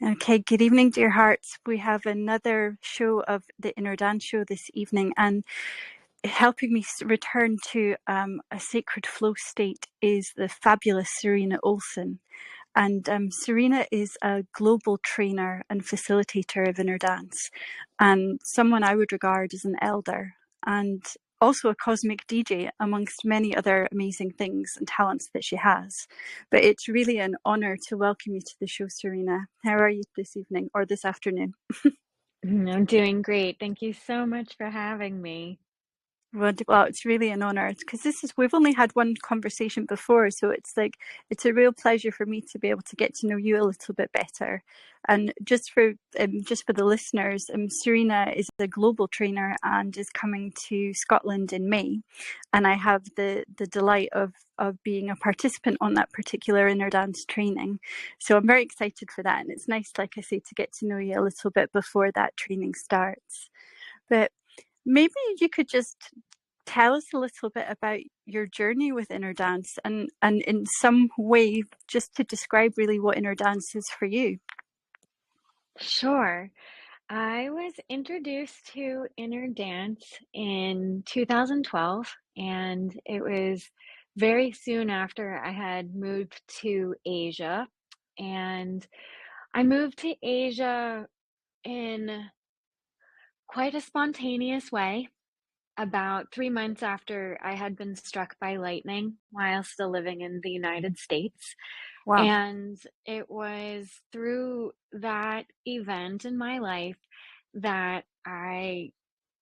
Okay, good evening, dear hearts. We have another show of the Inner Dance Show this evening, and helping me return to a sacred flow state is the fabulous Serena Olsen. And Serena is a global trainer and facilitator of inner dance, and someone I would regard as an elder, and also a cosmic DJ, amongst many other amazing things and talents that she has. But it's really an honor to welcome you to the show, Serena. How are you this evening or this afternoon? I'm doing great. Thank you so much for having me. Well, it's really an honor because we've only had one conversation before, so it's a real pleasure for me to be able to get to know you a little bit better. And just for the listeners, Serena is a global trainer and is coming to Scotland in May, and I have the delight of being a participant on that particular inner dance training. So I'm very excited for that, and it's nice, like I say, to get to know you a little bit before that training starts. But maybe you could just tell us a little bit about your journey with inner dance, and in some way just to describe really what inner dance is for you. Sure. I was introduced to inner dance in 2012, and it was very soon after I had moved to Asia. And I moved to Asia in quite a spontaneous way. About 3 months after I had been struck by lightning while still living in the United States. Wow. And it was through that event in my life that I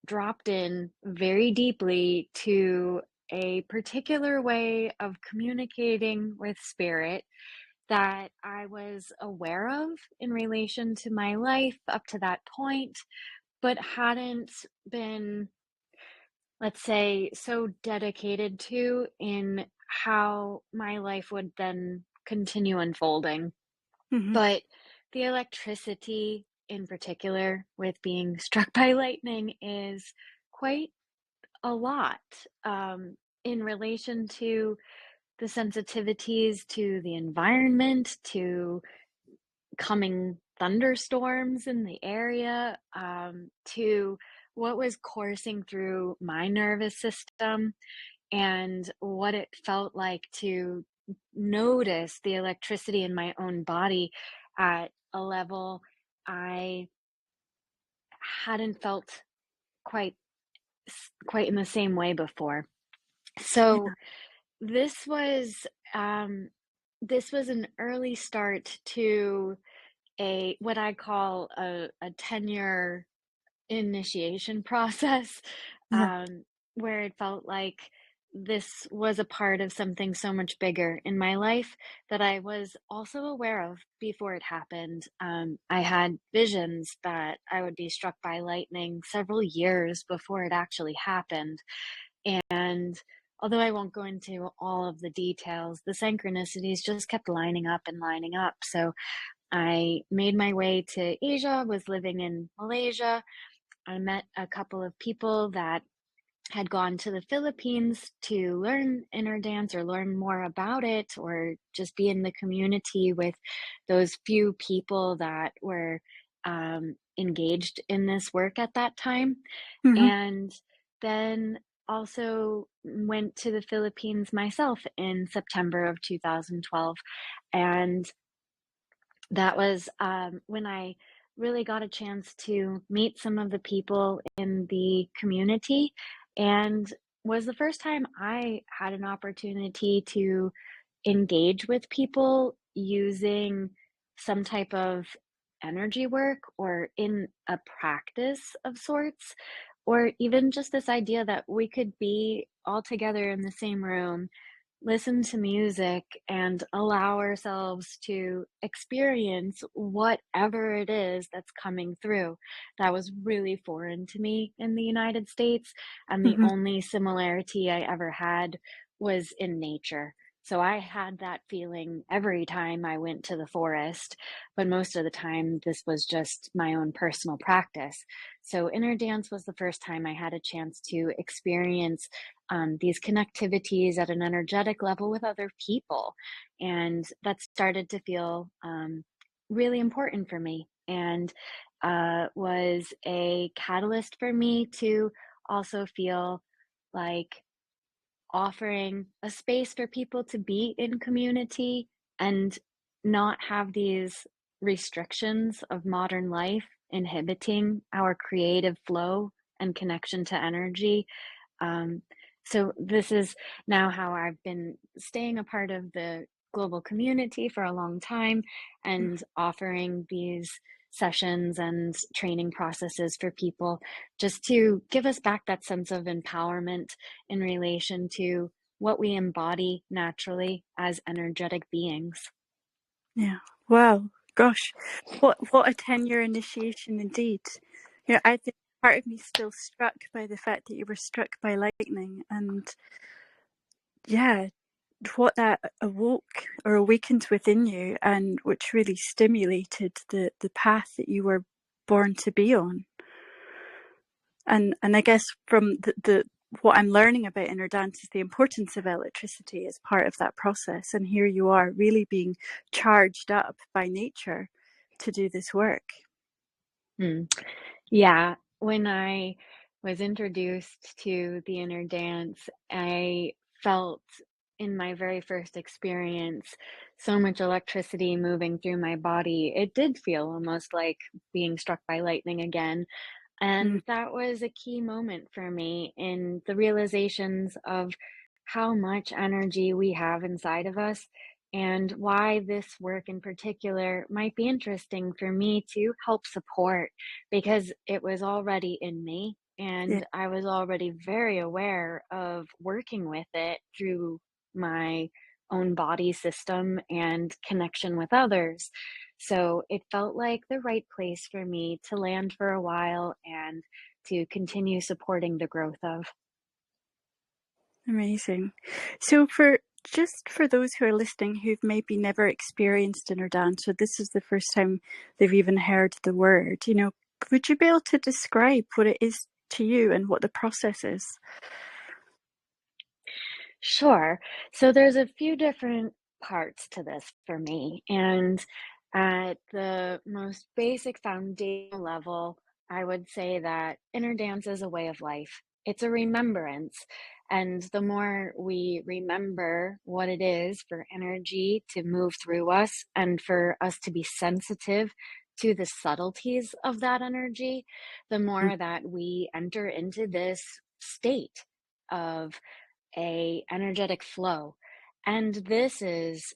dropped in very deeply to a particular way of communicating with spirit that I was aware of in relation to my life up to that point, but hadn't been, let's say, so dedicated to in how my life would then continue unfolding. Hmm. But the electricity in particular with being struck by lightning is quite a lot in relation to the sensitivities to the environment, to coming thunderstorms in the area, to what was coursing through my nervous system and what it felt like to notice the electricity in my own body at a level I hadn't felt quite quite in the same way before. So Yeah. this was um, this was an early start to a what I call a 10-year initiation process, Yeah. where it felt like this was a part of something so much bigger in my life that I was also aware of before it happened. I had visions that I would be struck by lightning several years before it actually happened. And although I won't go into all of the details, the synchronicities just kept lining up and lining up. So I made my way to Asia, was living in Malaysia. I met a couple of people that had gone to the Philippines to learn inner dance or learn more about it, or just be in the community with those few people that were engaged in this work at that time. Hmm. And then also went to the Philippines myself in September of 2012. And that was when I really got a chance to meet some of the people in the community, and was the first time I had an opportunity to engage with people using some type of energy work or in a practice of sorts, or even just this idea that we could be all together in the same room, listen to music, and allow ourselves to experience whatever it is that's coming through. That was really foreign to me in the United States, and the Hmm. only similarity I ever had was in nature. So I had that feeling every time I went to the forest, but most of the time this was just my own personal practice. So inner dance was the first time I had a chance to experience these connectivities at an energetic level with other people. And that started to feel really important for me and was a catalyst for me to also feel like offering a space for people to be in community and not have these restrictions of modern life inhibiting our creative flow and connection to energy. um, so this is now how I've been staying a part of the global community for a long time and offering these sessions and training processes for people just to give us back that sense of empowerment in relation to what we embody naturally as energetic beings. Yeah. Wow. Gosh, what a 10-year initiation indeed. You know, I think part of me still struck by the fact that you were struck by lightning, and yeah, what that awoke or awakened within you, and which really stimulated the path that you were born to be on. And I guess from the what I'm learning about inner dance is the importance of electricity as part of that process. And here you are, really being charged up by nature to do this work. Hmm. Yeah, when I was introduced to the inner dance, I felt in my very first experience so much electricity moving through my body. It did feel almost like being struck by lightning again. Mm, And that was a key moment for me in the realizations of how much energy we have inside of us and why this work in particular might be interesting for me to help support because it was already in me yeah, and I was already very aware of working with it through my own body system and connection with others. So it felt like the right place for me to land for a while and to continue supporting the growth of. amazing. So for those who are listening who've maybe never experienced inner dance, or this is the first time they've even heard the word, you know, would you be able to describe what it is to you and what the process is? Sure. So there's a few different parts to this for me. And at the most basic foundational level, I would say that inner dance is a way of life. It's a remembrance. And the more we remember what it is for energy to move through us and for us to be sensitive to the subtleties of that energy, the Mm, more that we enter into this state of a energetic flow. And this is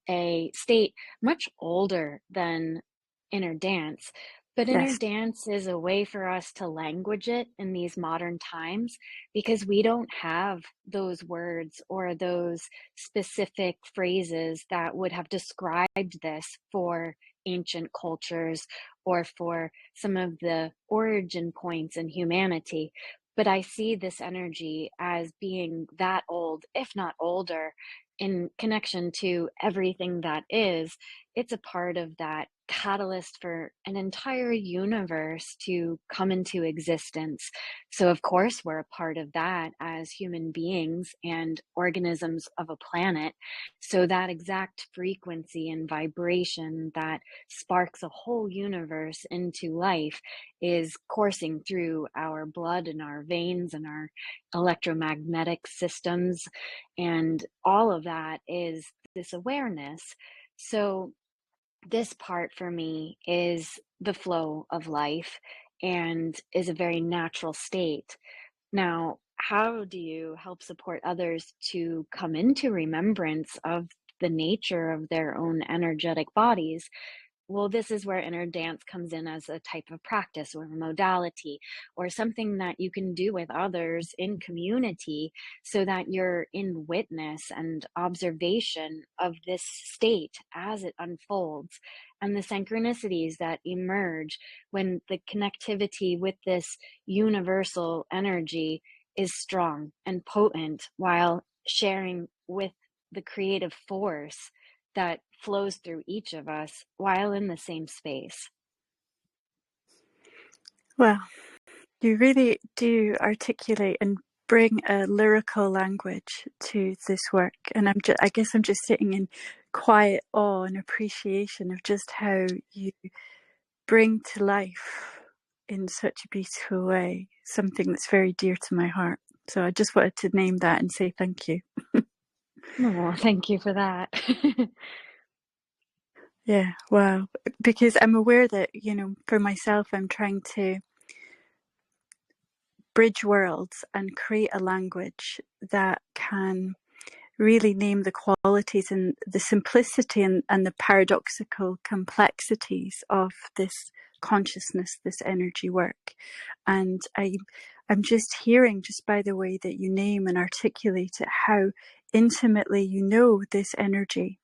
a state much older than inner dance, but inner yes. dance is a way for us to language it in these modern times because we don't have those words or those specific phrases that would have described this for ancient cultures or for some of the origin points in humanity. But I see this energy as being that old, if not older, in connection to everything that is. It's a part of that catalyst for an entire universe to come into existence. So, of course, we're a part of that as human beings and organisms of a planet. So, that exact frequency and vibration that sparks a whole universe into life is coursing through our blood and our veins and our electromagnetic systems. And all of that is this awareness. So, this part for me is the flow of life and is a very natural state. Now, how do you help support others to come into remembrance of the nature of their own energetic bodies? Well, this is where inner dance comes in as a type of practice or a modality or something that you can do with others in community so that you're in witness and observation of this state as it unfolds and the synchronicities that emerge when the connectivity with this universal energy is strong and potent while sharing with the creative force that flows through each of us while in the same space. Well, you really do articulate and bring a lyrical language to this work, and I guess I'm just sitting in quiet awe and appreciation of just how you bring to life in such a beautiful way something that's very dear to my heart. So I just wanted to name that and say thank you. Oh, thank you for that. Yeah, wow. Because I'm aware that, for myself, I'm trying to bridge worlds and create a language that can really name the qualities and the simplicity and the paradoxical complexities of this consciousness, this energy work. And I'm just hearing, just by the way that you name and articulate it, how intimately you know this energy.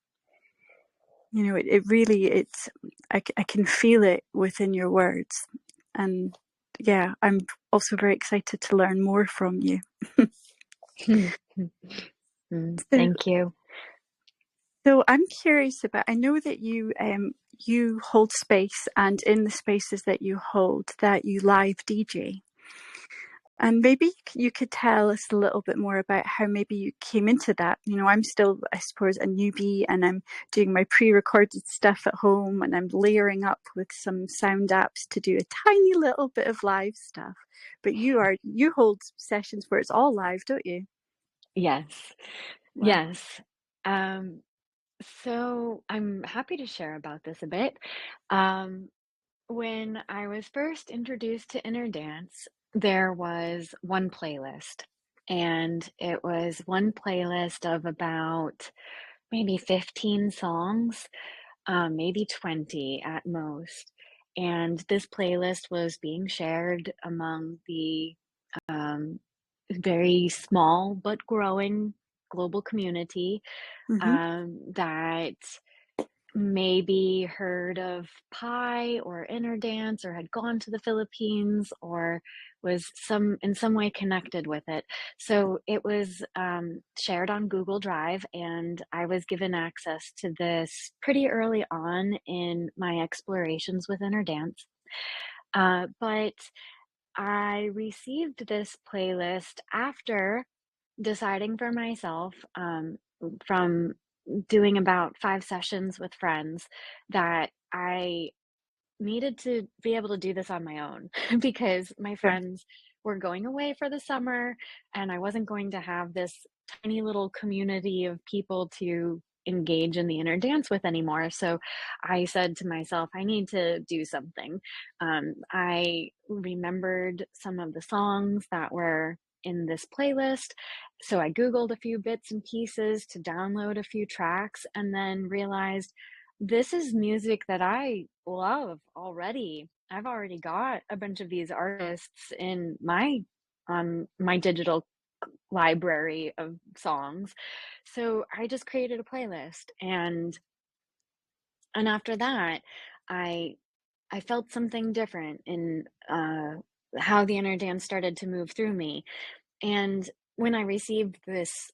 It really, I can feel it within your words. And yeah, I'm also very excited to learn more from you. So, Thank you. so I'm curious about, I know that you hold space, and in the spaces that you hold, that you live DJ. And maybe you could tell us a little bit more about how maybe you came into that. I'm still, I suppose, a newbie, and I'm doing my pre-recorded stuff at home, and I'm layering up with some sound apps to do a tiny little bit of live stuff. But you hold sessions where it's all live, don't you? Yes. Wow. Yes. Um, so I'm happy to share about this a bit. Um, when I was first introduced to inner dance, there was one playlist, and it was one playlist of about maybe 15 songs, maybe 20 at most. And this playlist was being shared among the um, very small but growing global community Mm-hmm. that maybe heard of Pi or Inner Dance or had gone to the Philippines or was in some way connected with it. So it was shared on Google Drive, and I was given access to this pretty early on in my explorations with Inner Dance. But I received this playlist after deciding for myself, from doing about 5 sessions with friends, that I needed to be able to do this on my own because my Yeah. friends were going away for the summer, and I wasn't going to have this tiny little community of people to engage in the inner dance with anymore. So I said to myself, I need to do something. I remembered some of the songs that were in this playlist. So I Googled a few bits and pieces to download a few tracks, and then realized this is music that I love already. I've already got a bunch of these artists in my on my digital library of songs. So I just created a playlist, and after that, I I felt something different in how the inner dance started to move through me. And when I received this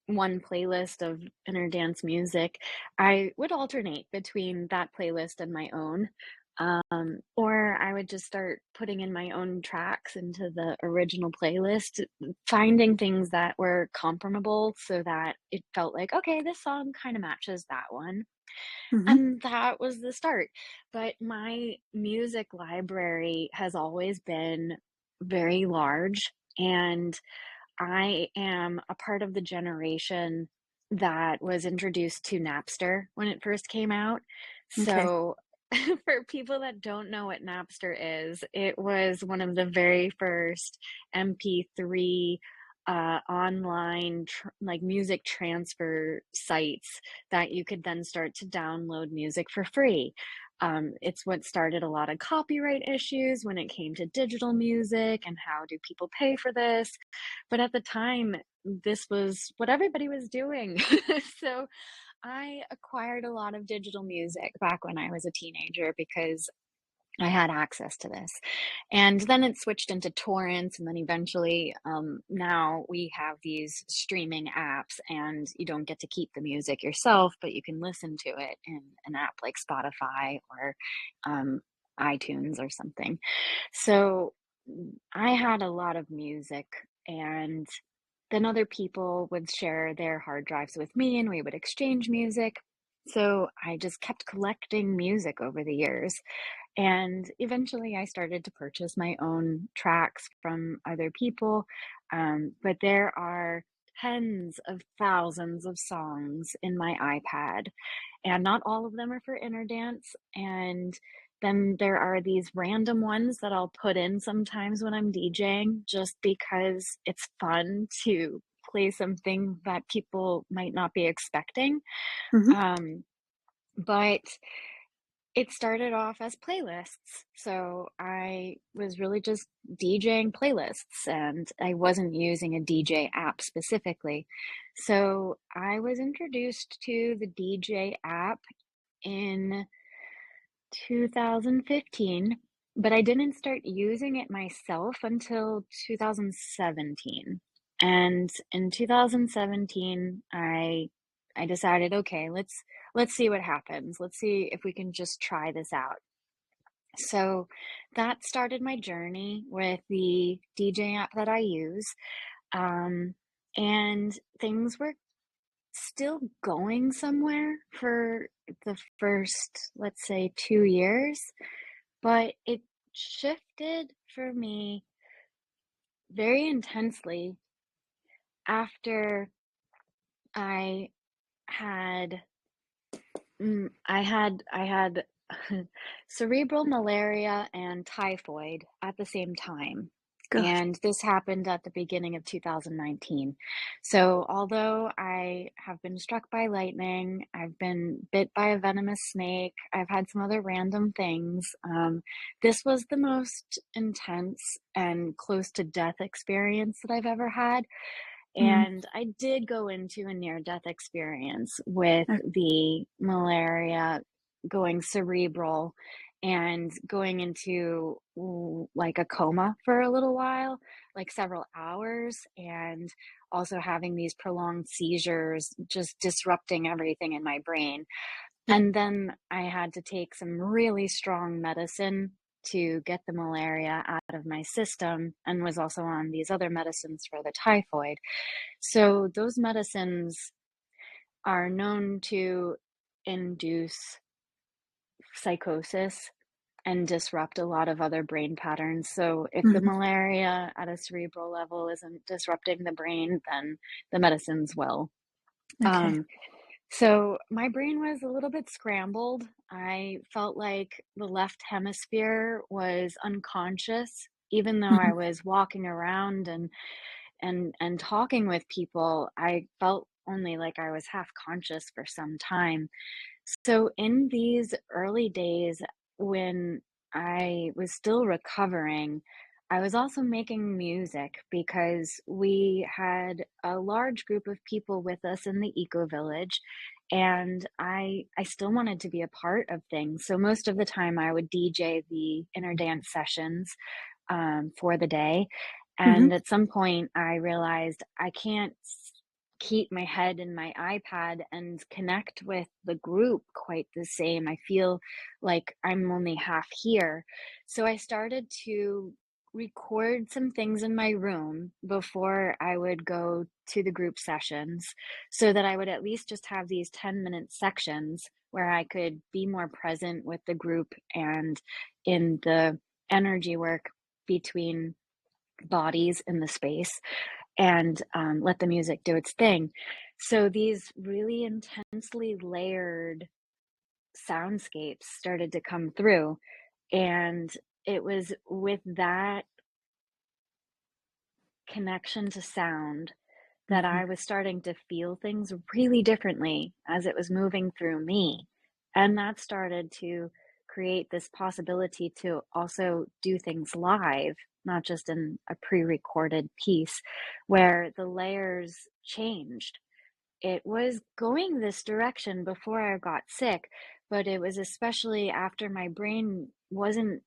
one playlist of inner dance music, I would alternate between that playlist and my own. Or I would just start putting in my own tracks into the original playlist, finding things that were comparable so that it felt like, okay, this song kind of matches that one. Mm-hmm. And that was the start. But my music library has always been very large, and I am a part of the generation that was introduced to Napster when it first came out. Okay. So, for people that don't know what Napster is, it was one of the very first MP3 online like music transfer sites that you could then start to download music for free. It's what started a lot of copyright issues when it came to digital music and how do people pay for this. But at the time, this was what everybody was doing. So I acquired a lot of digital music back when I was a teenager because I had access to this. And then it switched into torrents, and then eventually, now we have these streaming apps, and you don't get to keep the music yourself, but you can listen to it in an app like Spotify or um, iTunes or something. So I had a lot of music, and then other people would share their hard drives with me, and we would exchange music. So I just kept collecting music over the years. And eventually I started to purchase my own tracks from other people. But there are tens of thousands of songs in my iPad, and not all of them are for innerdance. And then there are these random ones that I'll put in sometimes when I'm DJing just because it's fun to play something that people might not be expecting. Hmm. Um, but it started off as playlists. So I was really just DJing playlists and I wasn't using a DJ app specifically. So I was introduced to the DJ app in 2015, but I didn't start using it myself until 2017. And in 2017, I decided, okay, let's see what happens. Let's see if we can just try this out. So that started my journey with the DJ app that I use. Um, and things were still going somewhere for the first, let's say, 2 years, but it shifted for me very intensely after I had I had cerebral malaria and typhoid at the same time. Gosh. And this happened at the beginning of 2019. So, although I have been struck by lightning, I've been bit by a venomous snake, I've had some other random things, this was the most intense and close to death experience that I've ever had. Mm. And I did go into a near-death experience with Oh, the malaria going cerebral and going into like a coma for a little while, like several hours, and also having these prolonged seizures, just disrupting everything in my brain. And then I had to take some really strong medicine to get the malaria out of my system, and was also on these other medicines for the typhoid. So those medicines are known to induce psychosis and disrupt a lot of other brain patterns. So if the mhm. malaria at a cerebral level isn't disrupting the brain, then the medicines will. Okay. Um, so my brain was a little bit scrambled. I felt like the left hemisphere was unconscious, even though I Mhm. was walking around and talking with people. I felt only like I was half conscious for some time. So in these early days when I was still recovering, I was also making music because we had a large group of people with us in the eco village, and I still wanted to be a part of things. So most of the time I would DJ the inner dance sessions for the day. Mhm. And at some point, I realized I can't keep my head in my iPad and connect with the group quite the same. I feel like I'm only half here. So I started to record some things in my room before I would go to the group sessions so that I would at least just have these 10-minute sections where I could be more present with the group and in the energy work between bodies in the space, and let the music do its thing. So these really intensely layered soundscapes started to come through. And it was with that connection to sound that Mhm. I was starting to feel things really differently as it was moving through me. And that started to create this possibility to also do things live, not just in a pre recorded piece, where the layers changed. It was going this direction before I got sick, but it was especially after my brain wasn't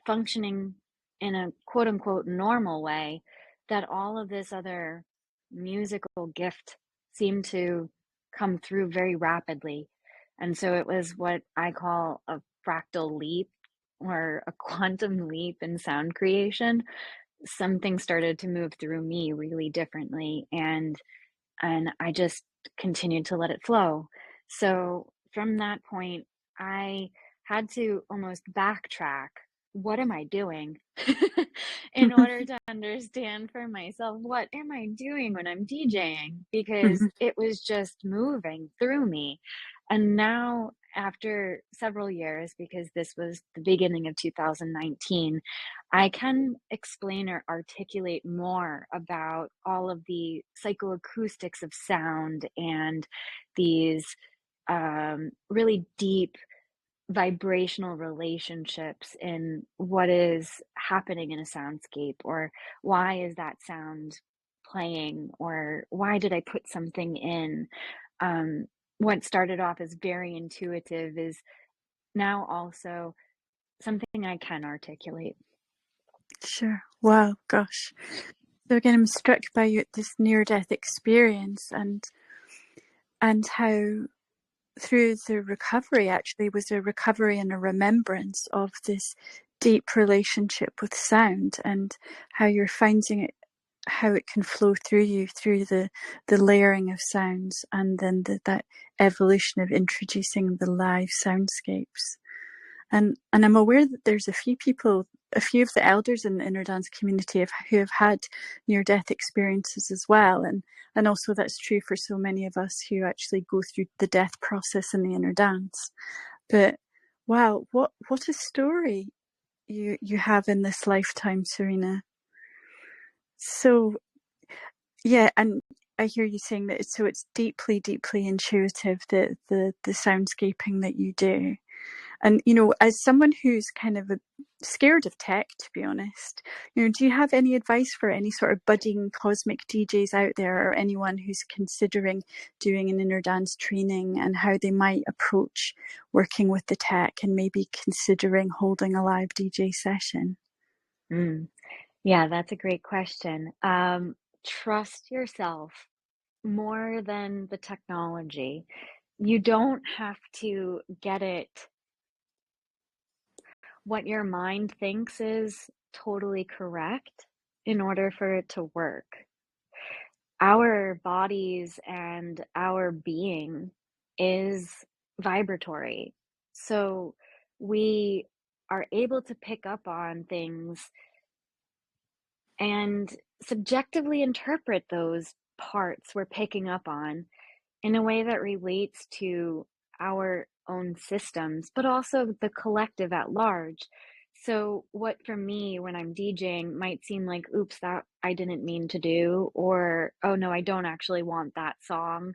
functioning in a quote unquote normal way that all of this other musical gift seemed to come through very rapidly. And so it was what I call a fractal leap or a quantum leap in sound creation. Something started to move through me really differently, and I just continued to let it flow. So from that point, I had to almost backtrack. What am I doing? In order to understand for myself, what am I doing when I'm DJing? Because it was just moving through me. And now, after several years, because this was the beginning of 2019, I can explain or articulate more about all of the psychoacoustics of sound and these really deep vibrational relationships in what is happening in a soundscape, or why is that sound playing, or why did I put something in. um, what started off as very intuitive is now also something I can articulate. Sure. Wow, gosh. So again, I'm struck by this near-death experience, and how through the recovery actually was a recovery and a remembrance of this deep relationship with sound, and how you're finding it, how it can flow through you through the layering of sounds, and then that evolution of introducing the live soundscapes. And I'm aware that there's a few people, a few of the elders in the inner dance community who have had near death experiences as well, and also that's true for so many of us who actually go through the death process in the inner dance. But wow, what a story you have in this lifetime, Serena. So yeah, and I hear you saying that it's deeply, deeply intuitive, the soundscaping that you do. And, as someone who's kind of scared of tech, to be honest, do you have any advice for any sort of budding cosmic DJs out there, or anyone who's considering doing an inner dance training, and how they might approach working with the tech and maybe considering holding a live DJ session? Mm. Yeah, that's a great question. Trust yourself more than the technology. You don't have to get it what your mind thinks is totally correct in order for it to work. Our bodies and our being is vibratory. So we are able to pick up on things and subjectively interpret those parts we're picking up on in a way that relates to our own systems, but also the collective at large. So, what for me, when I'm DJing, might seem like, oops, that I didn't mean to do, or oh no, I don't actually want that song,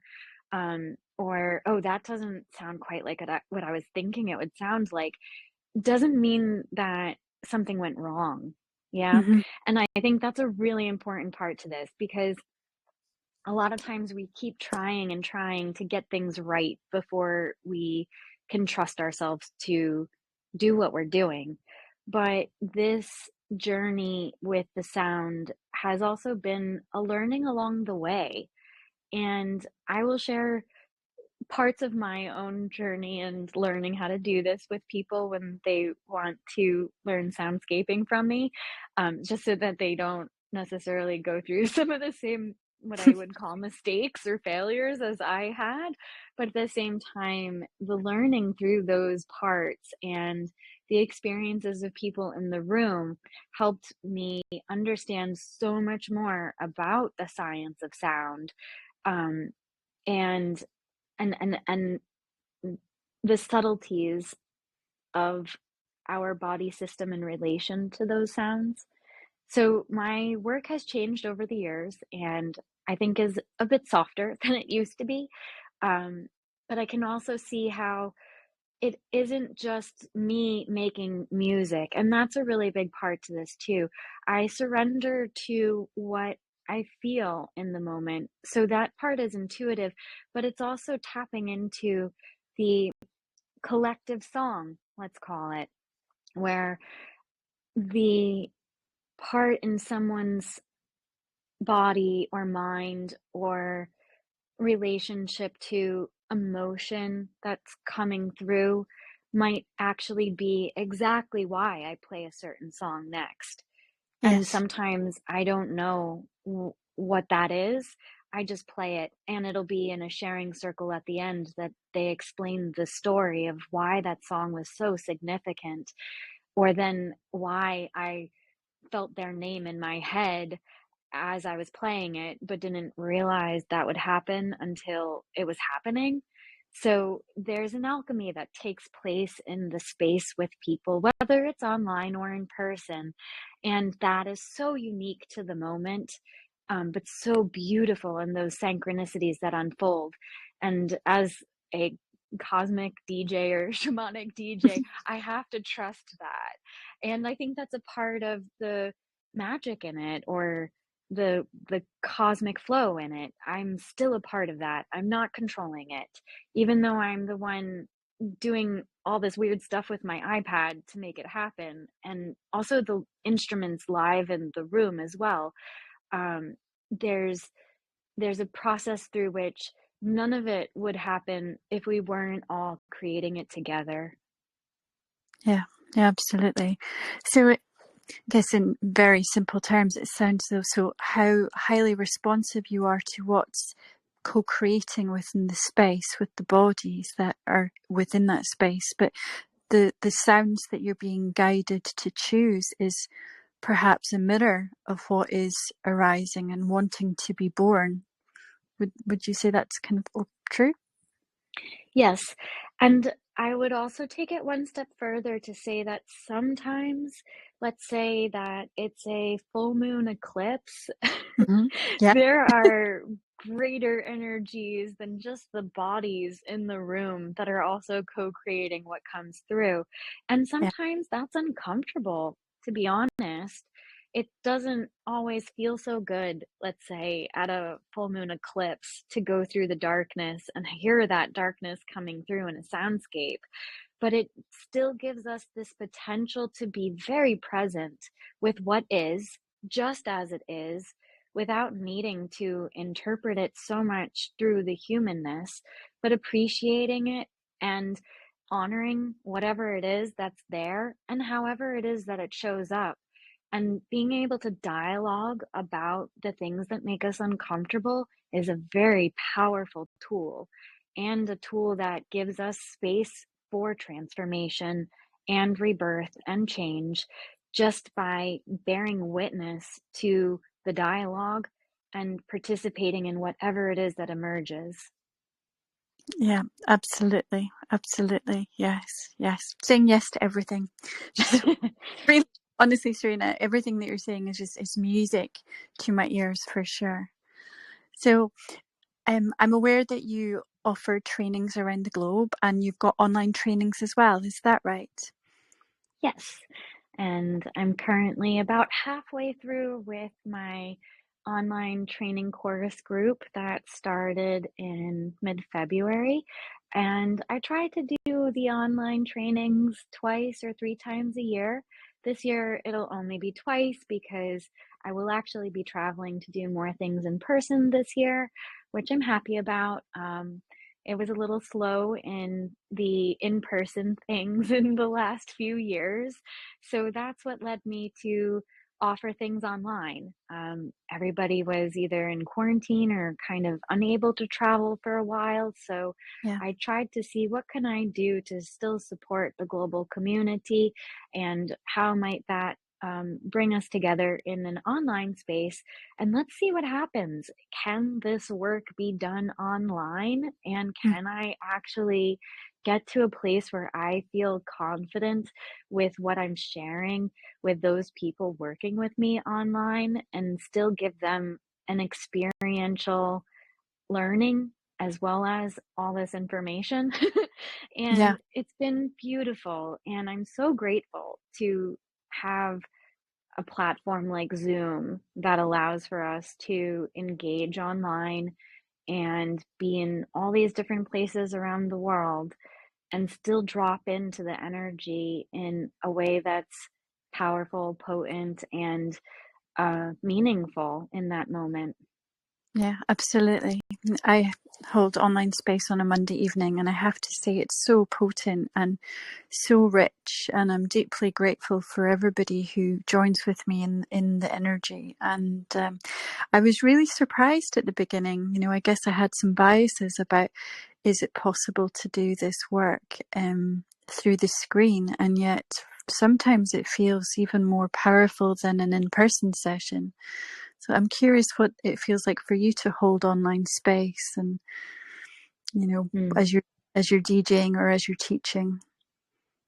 or oh, that doesn't sound quite like what I was thinking it would sound like, doesn't mean that something went wrong. Yeah. Mm-hmm. And I think that's a really important part to this, because a lot of times we keep trying and trying to get things right before we can trust ourselves to do what we're doing. But this journey with the sound has also been a learning along the way. And I will share parts of my own journey and learning how to do this with people when they want to learn soundscaping from me, just so that they don't necessarily go through some of the same, what I would call, mistakes or failures as I had. But at the same time, the learning through those parts and the experiences of people in the room helped me understand so much more about the science of sound. Um, and and the subtleties of our body system in relation to those sounds. So my work has changed over the years, and I think is a bit softer than it used to be. Um, but I can also see how it isn't just me making music, and that's a really big part to this too. I surrender to what I feel in the moment. So that part is intuitive, but it's also tapping into the collective song, let's call it, where the part in someone's body or mind or relationship to emotion that's coming through might actually be exactly why I play a certain song next. And Yes. sometimes I don't know what that is. I just play it, and it'll be in a sharing circle at the end that they explain the story of why that song was so significant, or then why I felt their name in my head as I was playing it, but didn't realize that would happen until it was happening. So there's an alchemy that takes place in the space with people, whether it's online or in person. And that is so unique to the moment, but so beautiful in those synchronicities that unfold. And as a cosmic DJ or shamanic DJ, I have to trust that. And I think that's a part of the magic in it, or the cosmic flow in it. I'm still a part of that. I'm not controlling it. Even though I'm the one doing all this weird stuff with my iPad to make it happen, and also the instruments live in the room as well. Um, there's there's a process through which none of it would happen if we weren't all creating it together. Yeah, yeah, absolutely. So, I guess in very simple terms, it sounds though so how highly responsive you are to what's co-creating within the space with the bodies that are within that space, but the sounds that you're being guided to choose is perhaps a mirror of what is arising and wanting to be born. Would you say that's kind of true? Yes, and I would also take it one step further to say that sometimes, let's say that it's a full moon eclipse, Hmm. Yeah, there are greater energies than just the bodies in the room that are also co-creating what comes through. And yeah, sometimes that's uncomfortable, to be honest. It doesn't always feel so good, let's say, at a full moon eclipse to go through the darkness and hear that darkness coming through in a soundscape, but it still gives us this potential to be very present with what is, just as it is, without needing to interpret it so much through the humanness, but appreciating it and honoring whatever it is that's there and however it is that it shows up. And being able to dialogue about the things that make us uncomfortable is a very powerful tool, and a tool that gives us space for transformation and rebirth and change, just by bearing witness to the dialogue and participating in whatever it is that emerges. yeah, absolutely, absolutely. Yes, yes. Saying yes to everything. Just really, honestly, Serena, everything that you're saying is just is music to my ears for sure. So, I'm aware that you offer trainings around the globe and you've got online trainings as well. Is that right? Yes. And I'm currently about halfway through with my online training course group that started in mid-February. And I try to do the online trainings twice or three times a year. This year, it'll only be twice because I will actually be traveling to do more things in person this year, which I'm happy about. It was a little slow in the in-person things in the last few years, so that's what led me to offer things online. Everybody was either in quarantine or kind of unable to travel for a while, so Yeah, I tried to see what can I do to still support the global community, and how might that bring us together in an online space, and let's see what happens. Can this work be done online? And mm, can I actually get to a place where I feel confident with what I'm sharing with those people working with me online, and still give them an experiential learning as well as all this information? yeah, And it's been beautiful. And I'm so grateful to have a platform like Zoom that allows for us to engage online and be in all these different places around the world and still drop into the energy in a way that's powerful, potent, and meaningful in that moment. Yeah, absolutely. I hold online space on a Monday evening, and I have to say it's so potent and so rich. And I'm deeply grateful for everybody who joins with me in the energy. And I was really surprised at the beginning. You know, I guess I had some biases about, is it possible to do this work through the screen? And yet sometimes it feels even more powerful than an in-person session. So I'm curious what it feels like for you to hold online space, and you know, Mm, as you're DJing or as you're teaching.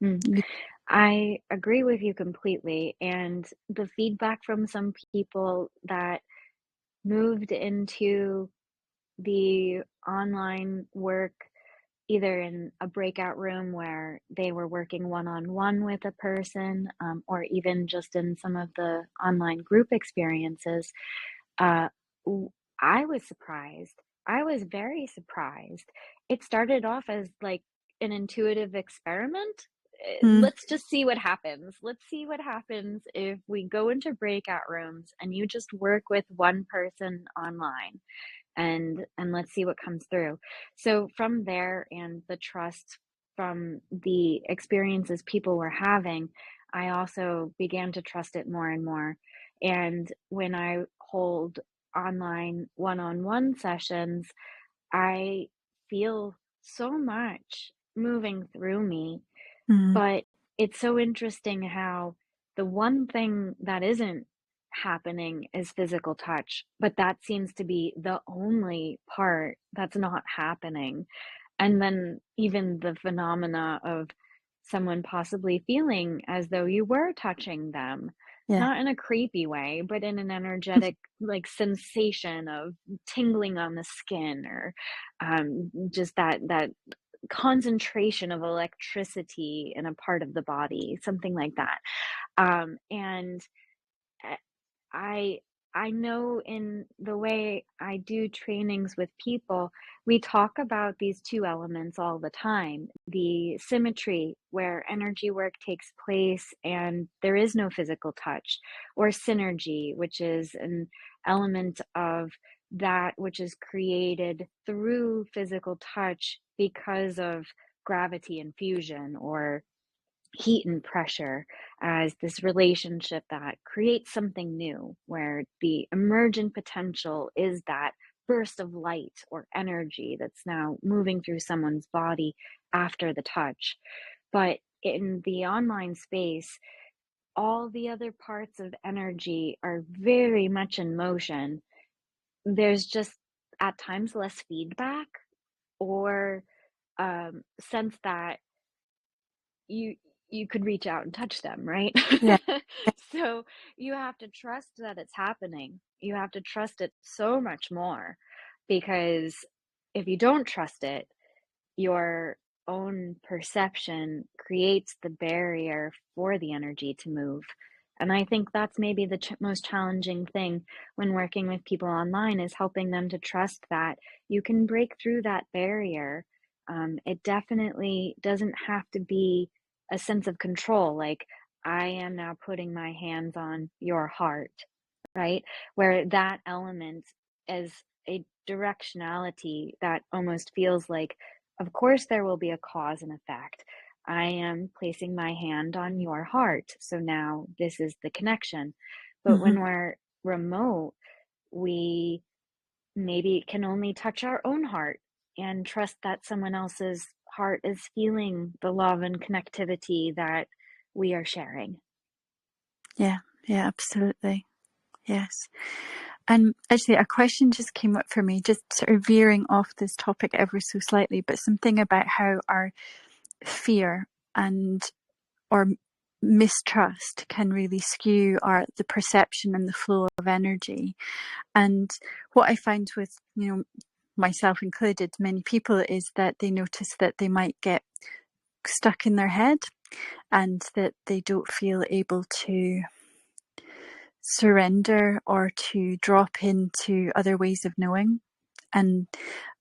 mm. I agree with you completely. And the feedback from some people that moved into the online work, either in a breakout room where they were working one on one with a person, or even just in some of the online group experiences, uh, w- I was surprised. I was very surprised. It started off as like an intuitive experiment. Mm, Let's just see what happens. Let's see what happens if we go into breakout rooms and you just work with one person online, and let's see what comes through. So from there, and the trust from the experiences people were having, I also began to trust it more and more. And when I hold online one-on-one sessions, I feel so much moving through me. mm, But it's so interesting how the one thing that isn't happening is physical touch, but that seems to be the only part that's not happening. And then even the phenomena of someone possibly feeling as though you were touching them, yeah. not in a creepy way, but in an energetic, like, sensation of tingling on the skin, or just that concentration of electricity in a part of the body, something like that. And uh, I I know in the way I do trainings with people, we talk about these two elements all the time. The symmetry, where energy work takes place and there is no physical touch, or synergy, which is an element of that which is created through physical touch because of gravity and fusion, or heat and pressure, as this relationship that creates something new, where the emergent potential is that burst of light or energy that's now moving through someone's body after the touch. But in the online space, all the other parts of energy are very much in motion. There's just at times less feedback, or sense that you you could reach out and touch them, right? Yeah. So you have to trust that it's happening. You have to trust it so much more, because if you don't trust it, your own perception creates the barrier for the energy to move. And I think that's maybe the most challenging thing when working with people online, is helping them to trust that you can break through that barrier. It definitely doesn't have to be a sense of control, like, I am now putting my hands on your heart, right? Where that element is a directionality that almost feels like, of course, there will be a cause and effect. I am placing my hand on your heart. So now this is the connection. But Hmm. when we're remote, we maybe can only touch our own heart and trust that someone else's heart is feeling the love and connectivity that we are sharing. Yeah. Yeah. Absolutely. Yes. And actually, a question just came up for me, just sort of veering off this topic ever so slightly, but something about how our fear and or mistrust can really skew our the perception and the flow of energy. And what I find with, you know, myself included, many people, is that they notice that they might get stuck in their head and that they don't feel able to surrender or to drop into other ways of knowing. And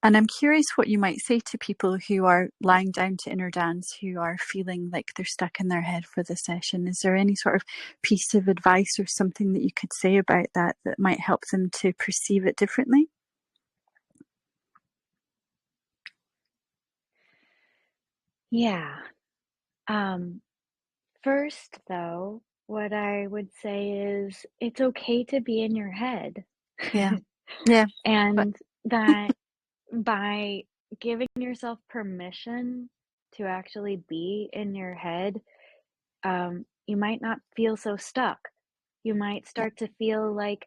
and I'm curious what you might say to people who are lying down to inner dance, who are feeling like they're stuck in their head for the session. Is there any sort of piece of advice or something that you could say about that that might help them to perceive it differently? Yeah. Um, First, though, what I would say is it's okay to be in your head. Yeah. Yeah. But And that by giving yourself permission to actually be in your head, you might not feel so stuck. You might yeah. start to feel like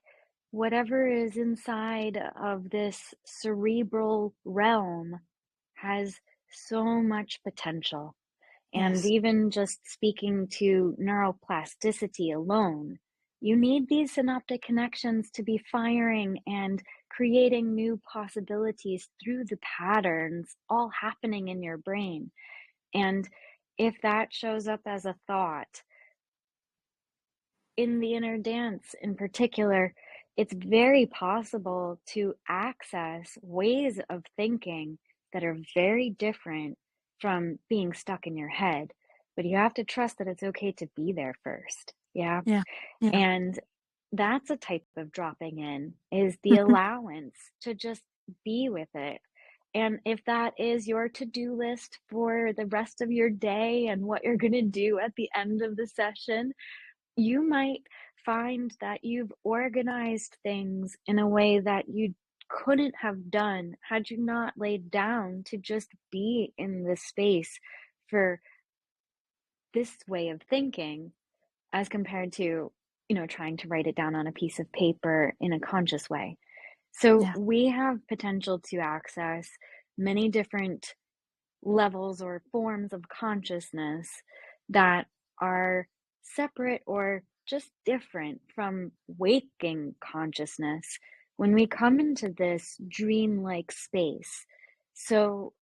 whatever is inside of this cerebral realm has so much potential. And Yes. even just speaking to neuroplasticity alone, you need these synaptic connections to be firing and creating new possibilities through the patterns all happening in your brain. And if that shows up as a thought, in the inner dance in particular, it's very possible to access ways of thinking that are very different from being stuck in your head. But you have to trust that it's okay to be there first. Yeah. Yeah. Yeah. And that's a type of dropping in, is the allowance to just be with it. And if that is your to-do list for the rest of your day and what you're going to do at the end of the session, you might find that you've organized things in a way that you couldn't have done had you not laid down to just be in this space for this way of thinking as compared to, trying to write it down on a piece of paper in a conscious way. So Yeah. we have potential to access many different levels or forms of consciousness that are separate or just different from waking consciousness when we come into this dream-like space. So,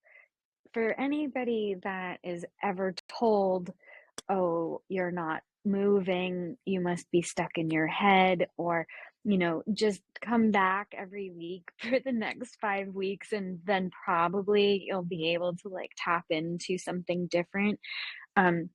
for anybody that is ever told, oh, you're not moving, you must be stuck in your head, or, just come back every week for the next 5 weeks and then probably you'll be able to like tap into something different. Um,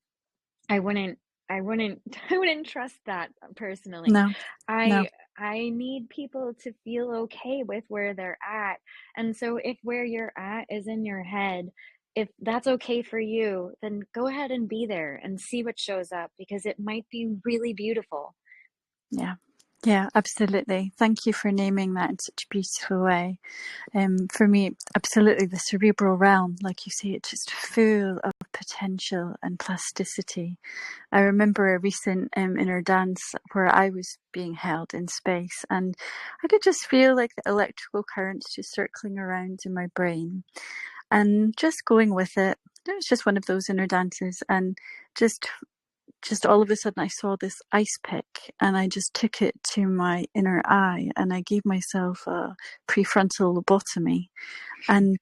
I wouldn't I wouldn't I wouldn't trust that personally. No. No. I need people to feel okay with where they're at. And so if where you're at is in your head, if that's okay for you, then go ahead and be there and see what shows up because it might be really beautiful. Yeah. Yeah, absolutely. Thank you for naming that in such a beautiful way. For me, absolutely, the cerebral realm, like you say, it's just full of potential and plasticity. I remember a recent inner dance where I was being held in space, and I could just feel like the electrical currents just circling around in my brain and just going with it. It was just one of those inner dances, and just just all of a sudden I saw this ice pick and I just took it to my inner eye and I gave myself a prefrontal lobotomy. And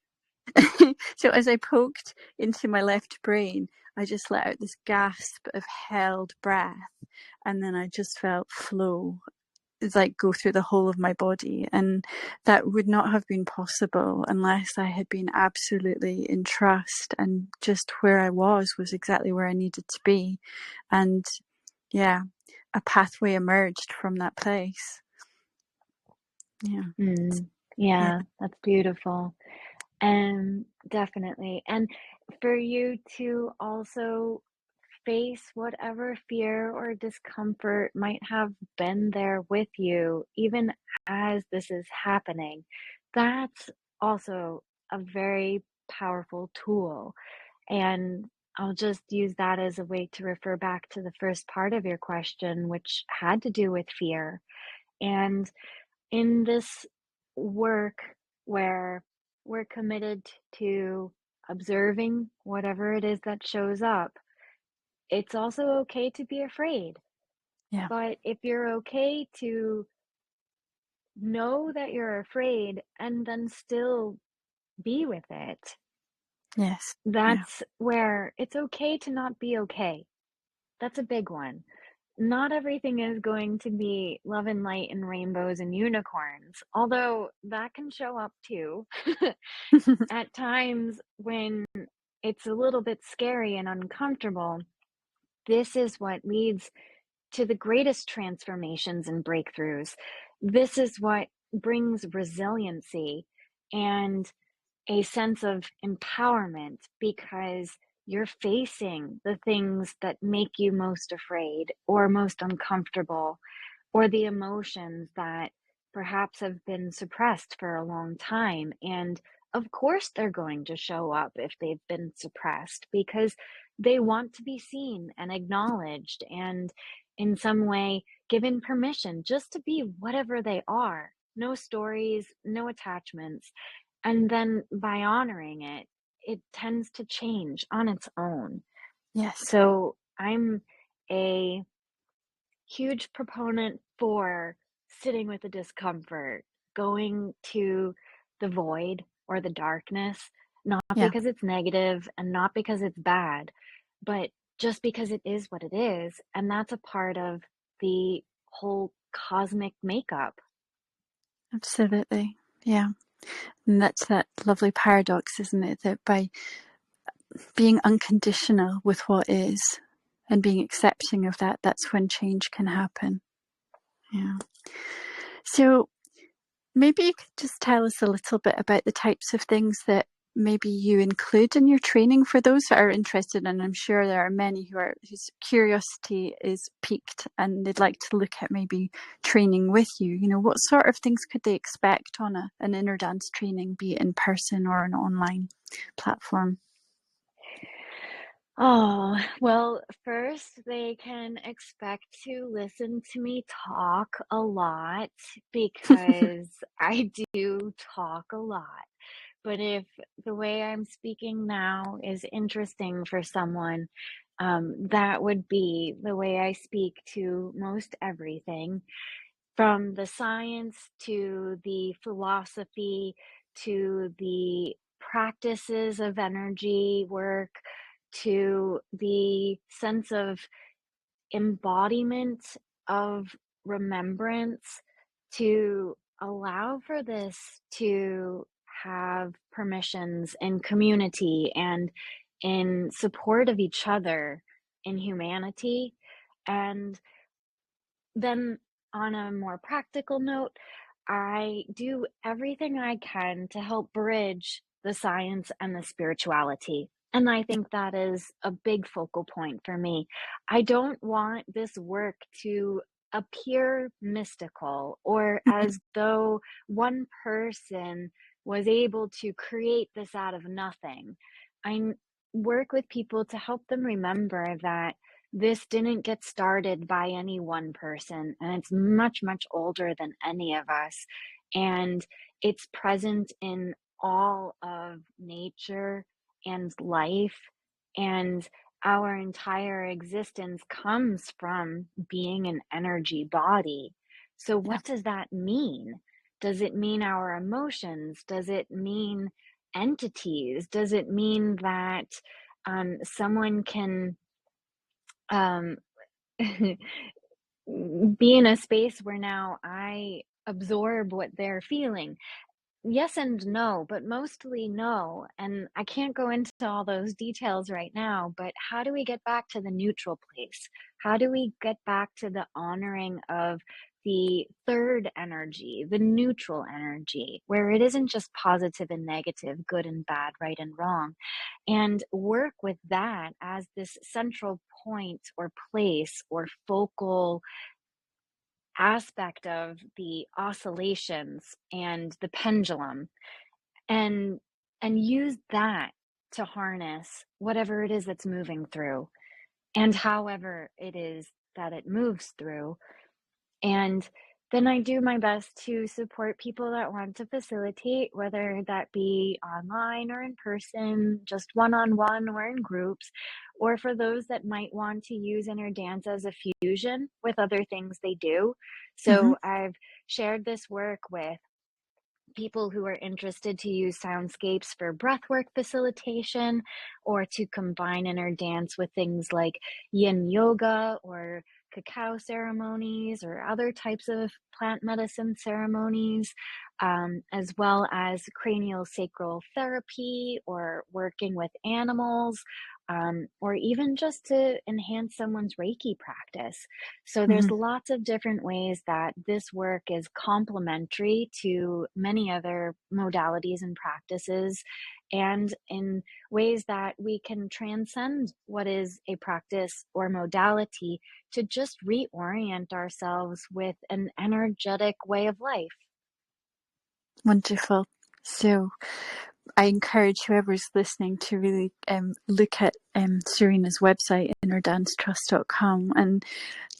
so as I poked into my left brain, I just let out this gasp of held breath. And then I just felt flow, it's like go through the whole of my body. And that would not have been possible unless I had been absolutely in trust and just where I was exactly where I needed to be. And yeah, a pathway emerged from that place. Yeah. Mm, Yeah. yeah, that's beautiful. Definitely. And for you to also face whatever fear or discomfort might have been there with you, even as this is happening, that's also a very powerful tool. And I'll just use that as a way to refer back to the first part of your question, which had to do with fear. And in this work where we're committed to observing whatever it is that shows up, it's also okay to be afraid. Yeah. But if you're okay to know that you're afraid and then still be with it, Yes. Yeah. that's where it's okay to not be okay. That's a big one. Not everything is going to be love and light and rainbows and unicorns, although that can show up too at times when it's a little bit scary and uncomfortable. This is what leads to the greatest transformations and breakthroughs. This is what brings resiliency and a sense of empowerment because you're facing the things that make you most afraid or most uncomfortable, or the emotions that perhaps have been suppressed for a long time. And of course, they're going to show up if they've been suppressed because they want to be seen and acknowledged and in some way given permission just to be whatever they are. No stories, no attachments. And then by honoring it, it tends to change on its own. Yes. So I'm a huge proponent for sitting with the discomfort, going to the void or the darkness, not Yeah. because it's negative and not because it's bad, but just because it is what it is. And that's a part of the whole cosmic makeup. Absolutely. Yeah. And that's that lovely paradox, isn't it? That by being unconditional with what is and being accepting of that, that's when change can happen. Yeah. So maybe you could just tell us a little bit about the types of things that maybe you include in your training for those that are interested. And I'm sure there are many whose curiosity is piqued and they'd like to look at maybe training with you. You know, what sort of things could they expect on an inner dance training, be it in person or an online platform? Oh, well, first, they can expect to listen to me talk a lot because I do talk a lot. But if the way I'm speaking now is interesting for someone, that would be the way I speak to most everything, from the science to the philosophy to the practices of energy work to the sense of embodiment of remembrance, to allow for this to have permissions in community and in support of each other in humanity. And then, on a more practical note, I do everything I can to help bridge the science and the spirituality. And I think that is a big focal point for me. I don't want this work to appear mystical or as though one person was able to create this out of nothing. Work with people to help them remember that this didn't get started by any one person, and it's much, much older than any of us. And it's present in all of nature and life. And our entire existence comes from being an energy body. So, Yeah. what does that mean? Does it mean our emotions? Does it mean entities? Does it mean that someone can um, be in a space where now I absorb what they're feeling? Yes and no, but mostly no. And I can't go into all those details right now, but how do we get back to the neutral place? How do we get back to the honoring of the third energy, the neutral energy, where it isn't just positive and negative, good and bad, right and wrong, and work with that as this central point or place or focal aspect of the oscillations and the pendulum, and use that to harness whatever it is that's moving through and however it is that it moves through. And then I do my best to support people that want to facilitate, whether that be online or in person, just one on one or in groups, or for those that might want to use inner dance as a fusion with other things they do. Mm-hmm. So I've shared this work with people who are interested to use soundscapes for breathwork facilitation or to combine inner dance with things like yin yoga or cacao ceremonies or other types of plant medicine ceremonies, as well as cranial sacral therapy or working with animals or even just to enhance someone's Reiki practice. So there's Hmm. lots of different ways that this work is complementary to many other modalities and practices, and in ways that we can transcend what is a practice or modality to just reorient ourselves with an energetic way of life. Wonderful. So I encourage whoever's listening to really look at Serena's website, innerdancetrust.com, and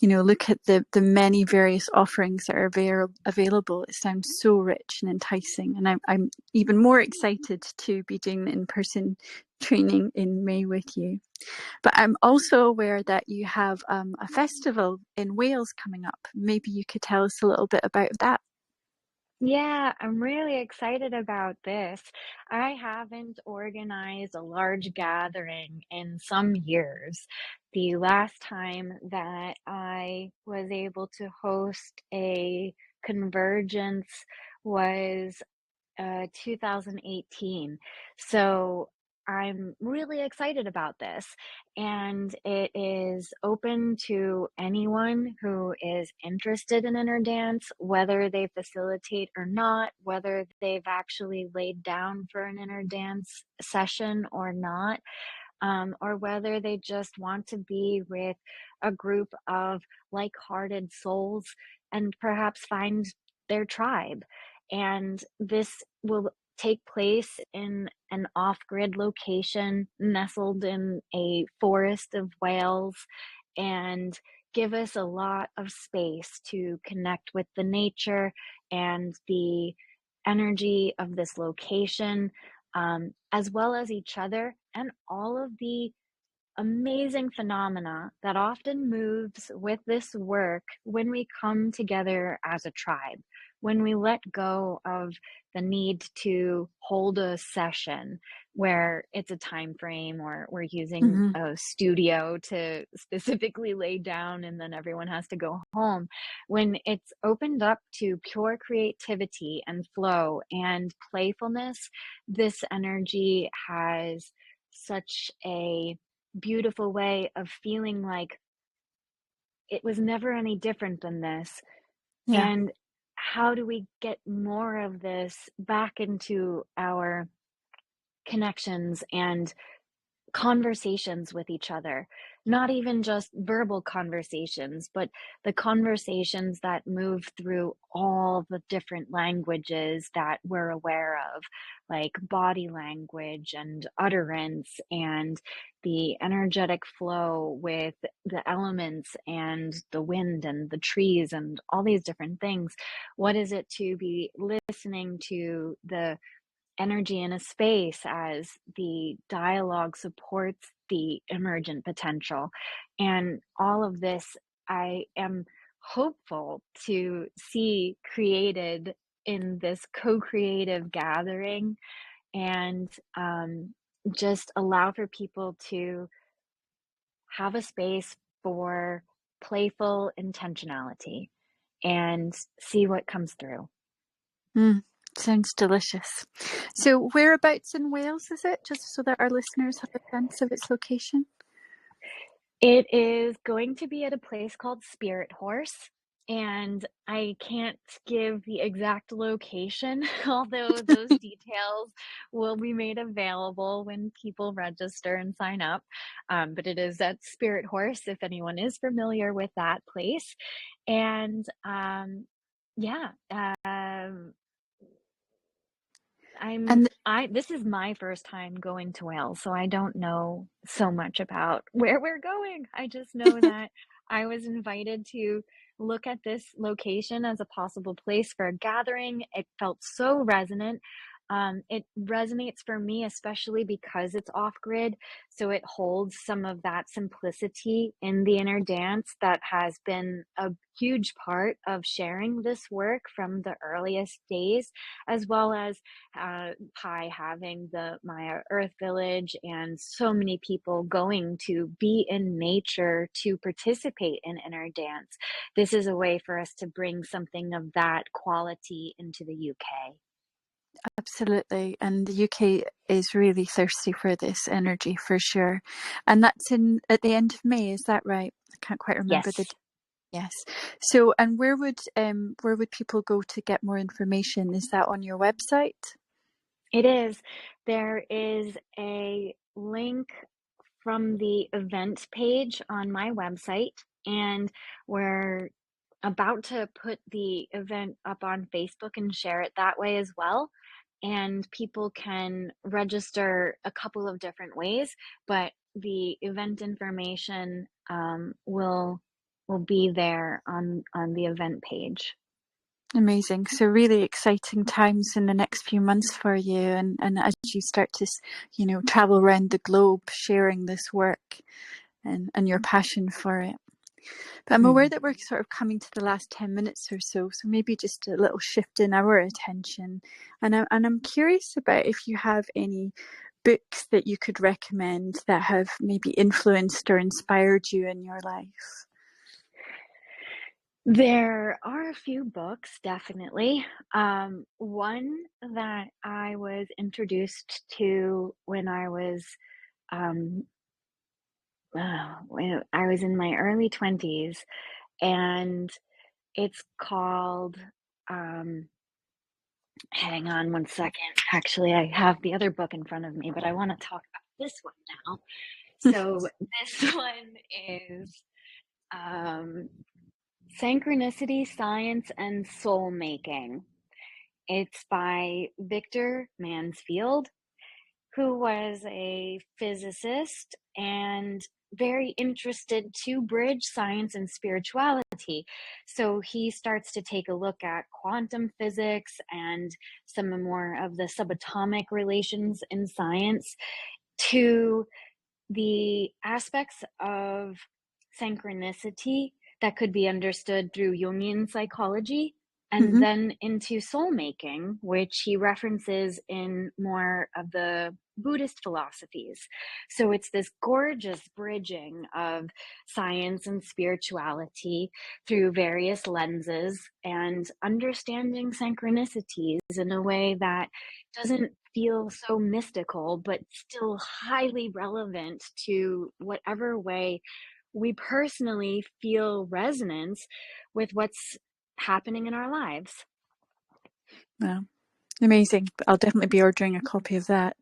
look at the many various offerings that are available. It sounds so rich and enticing, and I'm even more excited to be doing the in-person training in May with you. But I'm also aware that you have a festival in Wales coming up. Maybe you could tell us a little bit about that. Yeah, I'm really excited about this. I haven't organized a large gathering in some years. The last time that I was able to host a convergence was 2018. So I'm really excited about this. And it is open to anyone who is interested in inner dance, whether they facilitate or not, whether they've actually laid down for an inner dance session or not, or whether they just want to be with a group of like hearted souls and perhaps find their tribe. And this will take place in an off grid location nestled in a forest of Wales and give us a lot of space to connect with the nature and the energy of this location, as well as each other and all of the amazing phenomena that often moves with this work when we come together as a tribe, when we let go of the need to hold a session where it's a time frame or we're using Hmm. a studio to specifically lay down and then everyone has to go home. When it's opened up to pure creativity and flow and playfulness, this energy has such a beautiful way of feeling like it was never any different than this. Yeah. And how do we get more of this back into our connections and conversations with each other, not even just verbal conversations, but the conversations that move through all the different languages that we're aware of, like body language and utterance and the energetic flow with the elements and the wind and the trees and all these different things. What is it to be listening to the energy in a space as the dialogue supports the emergent potential? And all of this, I am hopeful to see created in this co creative gathering and just allow for people to have a space for playful intentionality and see what comes through. Mm, sounds delicious. So, whereabouts in Wales is it? Just so that our listeners have a sense of its location. It is going to be at a place called Spirit Horse, and I can't give the exact location, although those details will be made available when people register and sign up. But it is at Spirit Horse, if anyone is familiar with that place. And yeah, And this is my first time going to Wales, so I don't know so much about where we're going. I just know that I was invited to look at this location as a possible place for a gathering. It felt so resonant. It resonates for me, especially because it's off grid. So it holds some of that simplicity in the inner dance that has been a huge part of sharing this work from the earliest days, as well as Pi having the Maya Earth Village and so many people going to be in nature to participate in inner dance. This is a way for us to bring something of that quality into the UK. Absolutely. And the UK is really thirsty for this energy for sure. And that's in at the end of May, is that right? I can't quite remember the Yes, yes. So and where would people go to get more information? Is that on your website? it is. There is a link from the event page on my website, and we're about to put the event up on Facebook and share it that way as well. And people can register a couple of different ways, but the event information will be there on the event page. Amazing. So really exciting times in the next few months for you and as you start to, travel around the globe sharing this work and your passion for it. But I'm aware Hmm. that we're sort of coming to the last 10 minutes or so, so maybe just a little shift in our attention. And I'm curious about if you have any books that you could recommend that have maybe influenced or inspired you in your life. There are a few books, definitely. One that I was introduced to um, when I was in my early 20s, and it's called, um, hang on one second. Actually, I have the other book in front of me, but I want to talk about this one now. So this one is um, Synchronicity, Science, and Soul Making. It's by Victor Mansfield, who was a physicist and very interested to bridge science and spirituality. So he starts to take a look at quantum physics and some more of the subatomic relations in science to the aspects of synchronicity that could be understood through Jungian psychology, and Hmm. then into soul making, which he references in more of the Buddhist philosophies. So it's this gorgeous bridging of science and spirituality through various lenses and understanding synchronicities in a way that doesn't feel so mystical, but still highly relevant to whatever way we personally feel resonance with what's happening in our lives. Well, amazing. I'll definitely be ordering a copy of that.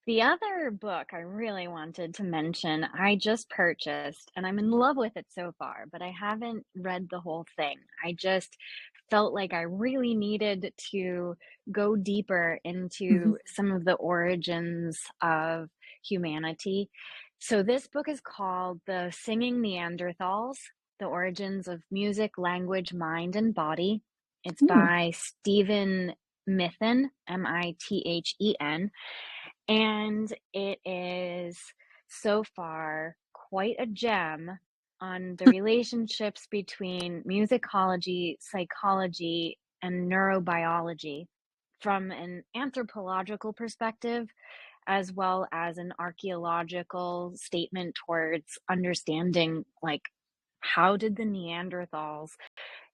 The other book I really wanted to mention, I just purchased and I'm in love with it so far, but I haven't read the whole thing. I just felt like I really needed to go deeper Hmm. into some of the origins of humanity. So this book is called The Singing Neanderthals: The Origins of Music, Language, Mind, and Body. It's Mm, by Stephen Mithen, Mithen, and it is so far quite a gem on the relationships between musicology, psychology, and neurobiology from an anthropological perspective, as well as an archaeological statement towards understanding, like, how did the Neanderthals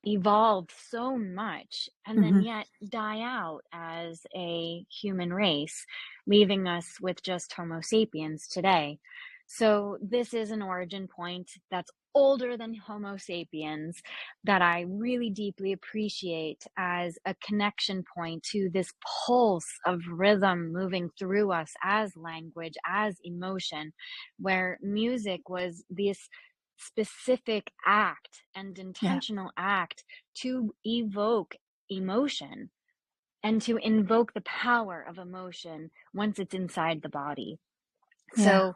evolved so much and then hmm. yet die out as a human race, leaving us with just Homo sapiens today. So, this is an origin point that's older than Homo sapiens that I really deeply appreciate as a connection point to this pulse of rhythm moving through us as language, as emotion, where music was this specific act and Yeah, intentional act to evoke emotion and to invoke the power of emotion once it's inside the body. yeah. So,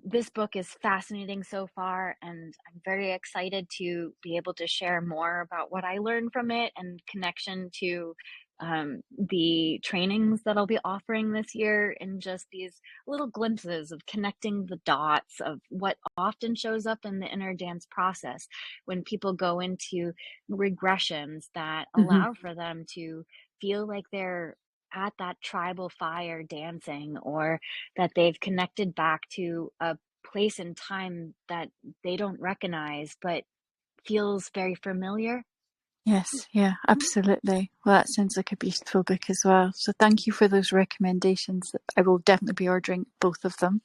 this book is fascinating so far, and I'm very excited to be able to share more about what I learned from it and connection to the trainings that I'll be offering this year, and just these little glimpses of connecting the dots of what often shows up in the inner dance process when people go into regressions that Hmm. allow for them to feel like they're at that tribal fire dancing, or that they've connected back to a place and time that they don't recognize but feels very familiar. Yes, yeah, absolutely. Well, that sounds like a beautiful book as well. So thank you for those recommendations. I will definitely be ordering both of them.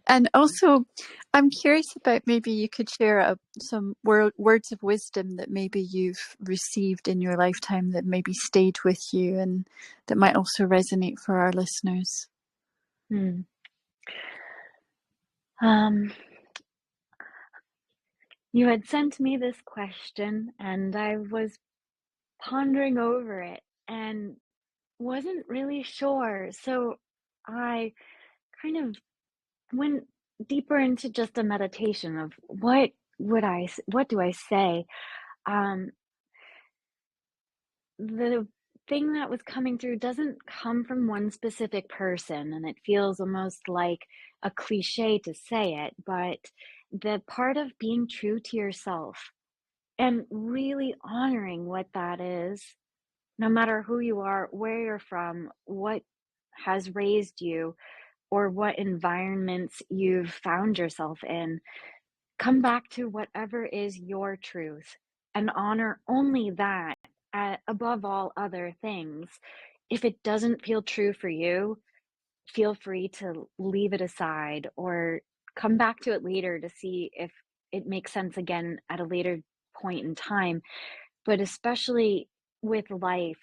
And also, I'm curious about, maybe you could share some words of wisdom that maybe you've received in your lifetime that maybe stayed with you and that might also resonate for our listeners. Hmm. Um, you had sent me this question and I was pondering over it and wasn't really sure. So I kind of went deeper into just a meditation of what do I say? Um, the thing that was coming through doesn't come from one specific person, and it feels almost like a cliche to say it, but the part of being true to yourself and really honoring what that is, no matter who you are, where you're from, what has raised you, or what environments you've found yourself in. Come back to whatever is your truth and honor only that above all other things. If it doesn't feel true for you, feel free to leave it aside or come back to it later to see if it makes sense again at a later point in time. But especially with life,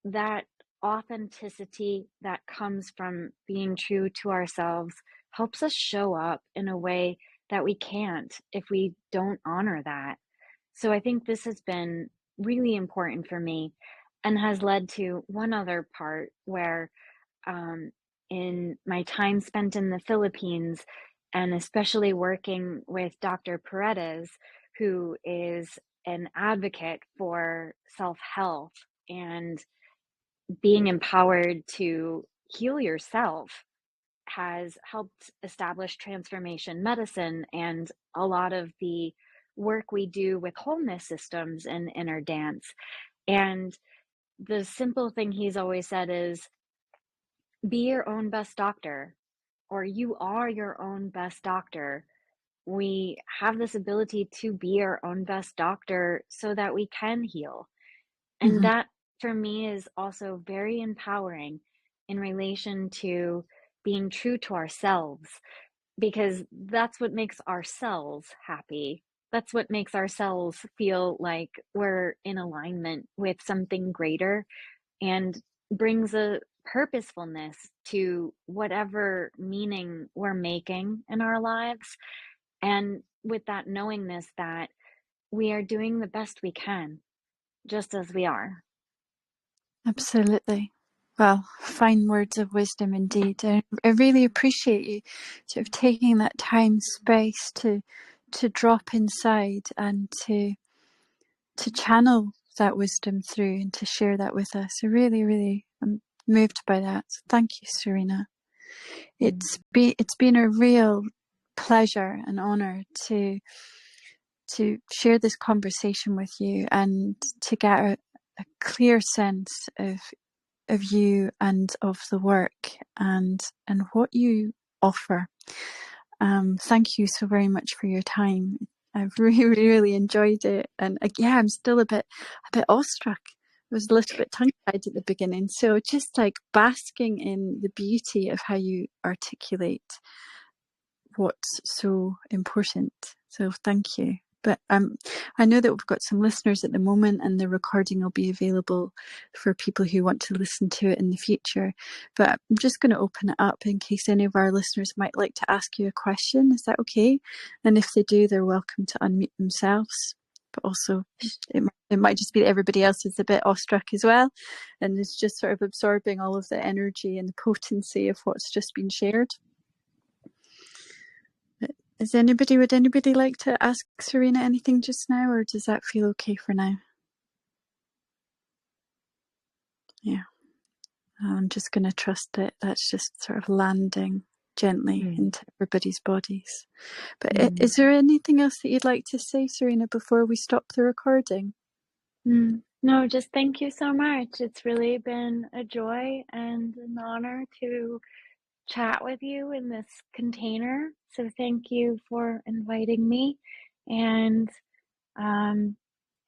that authenticity that comes from being true to ourselves helps us show up in a way that we can't if we don't honor that. So I think this has been really important for me and has led to one other part where, um, in my time spent in the Philippines, and especially working with Dr. Paredes, who is an advocate for self health and being empowered to heal yourself, has helped establish transformation medicine and a lot of the work we do with wholeness systems and inner dance. And the simple thing he's always said is be your own best doctor, or you are your own best doctor. We have this ability to be our own best doctor so that we can heal. And Mm-hmm. that for me is also very empowering in relation to being true to ourselves, because that's what makes ourselves happy. That's what makes ourselves feel like we're in alignment with something greater and brings a purposefulness to whatever meaning we're making in our lives. And with that knowingness that we are doing the best we can, just as we are. Absolutely. Well, fine words of wisdom indeed. I really appreciate you sort of taking that time, space to drop inside and to channel that wisdom through and to share that with us. I really, really am moved by that. So thank you, Serena. Mm. It's been a real pleasure and honor to share this conversation with you and to get a clear sense of you and of the work and what you offer. Thank you so very much for your time. I've really, really enjoyed it, and yeah, I'm still a bit awestruck. I was a little bit tongue-tied at the beginning, so just like basking in the beauty of how you articulate what's so important. So thank you. But I know that we've got some listeners at the moment, and the recording will be available for people who want to listen to it in the future. But I'm just going to open it up in case any of our listeners might like to ask you a question. Is that okay? And if they do, they're welcome to unmute themselves. But also, it might just be that everybody else is a bit awestruck as well, and is just sort of absorbing all of the energy and the potency of what's just been shared. Would anybody like to ask Serena anything just now, or does that feel okay for now? Yeah, I'm just going to trust that that's just sort of landing gently Mm. into everybody's bodies. But Mm. is there anything else that you'd like to say, Serena, before we stop the recording? Mm. No, just thank you so much. It's really been a joy and an honor to chat with you in this container. So thank you for inviting me. And um,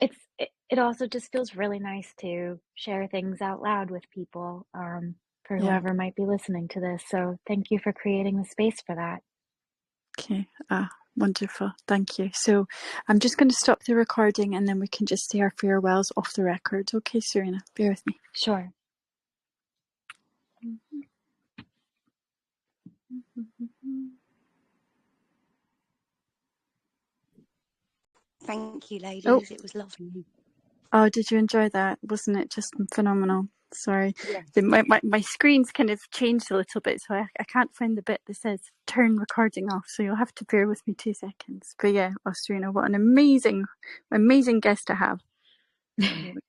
it also just feels really nice to share things out loud with people, for Yeah. whoever might be listening to this. So thank you for creating the space for that. Okay. Wonderful. Thank you. So I'm just going to stop the recording and then we can just say our farewells off the record. Okay, Serena, bear with me. Sure. Thank you, ladies. Oh. It was lovely. Oh, did you enjoy that? Wasn't it just phenomenal? Sorry. Yes. My screen's kind of changed a little bit, so I can't find the bit that says turn recording off, so you'll have to bear with me 2 seconds. But yeah, Serena, what an amazing guest to have. There we